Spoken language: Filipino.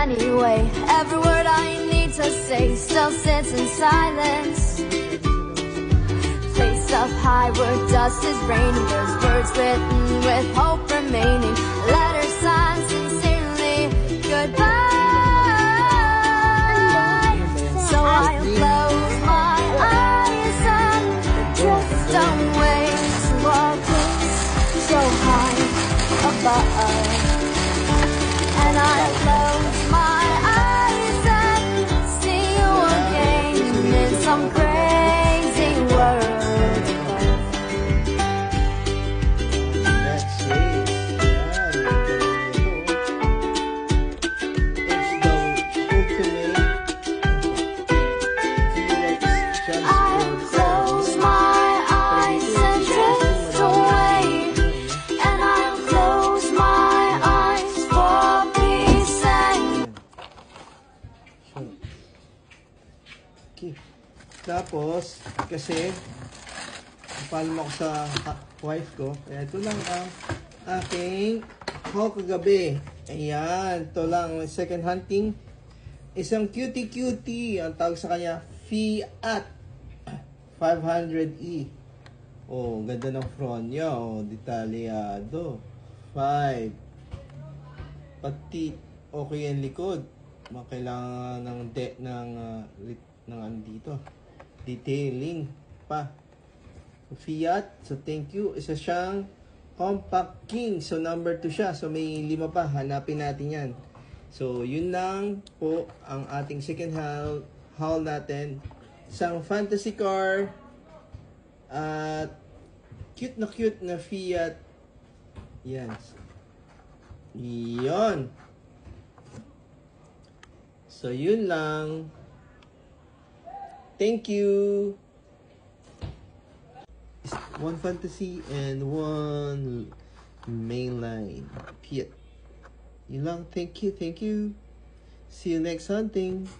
anyway. Every word I need to say still sits in silence. Place up high where dust is raining. There's words written with hope remaining. Letters signed sincerely goodbye. So I close my eyes and drift away to a place so high above. And I close my eyes and see you again in some crazy world. That's it. It's the ultimate I close my eyes and drift away. And I close my eyes for peace and Okay. Tapos, kasi follow mo ako sa wife ko. Kaya ito lang ang aking haul kagabi. Ayan. Ito lang. Second hunting. Isang cutie. Ang tawag sa kanya, Fiat 500E. Oh, ganda ng front niya. Oh, detalyado. 5. Pati okay ang likod. Kailangan ng ano dito. Detailing pa. Fiat. So, thank you. Isa siyang Compact King. So, number 2 siya. So, may 5 pa. Hanapin natin yan. So, yun lang po ang ating second haul natin. Isang fantasy car at cute na Fiat. Yan. Yun. So, yun lang. Thank you. One fantasy and one mainline Fiat. Yun lang. Thank you. See you next hunting.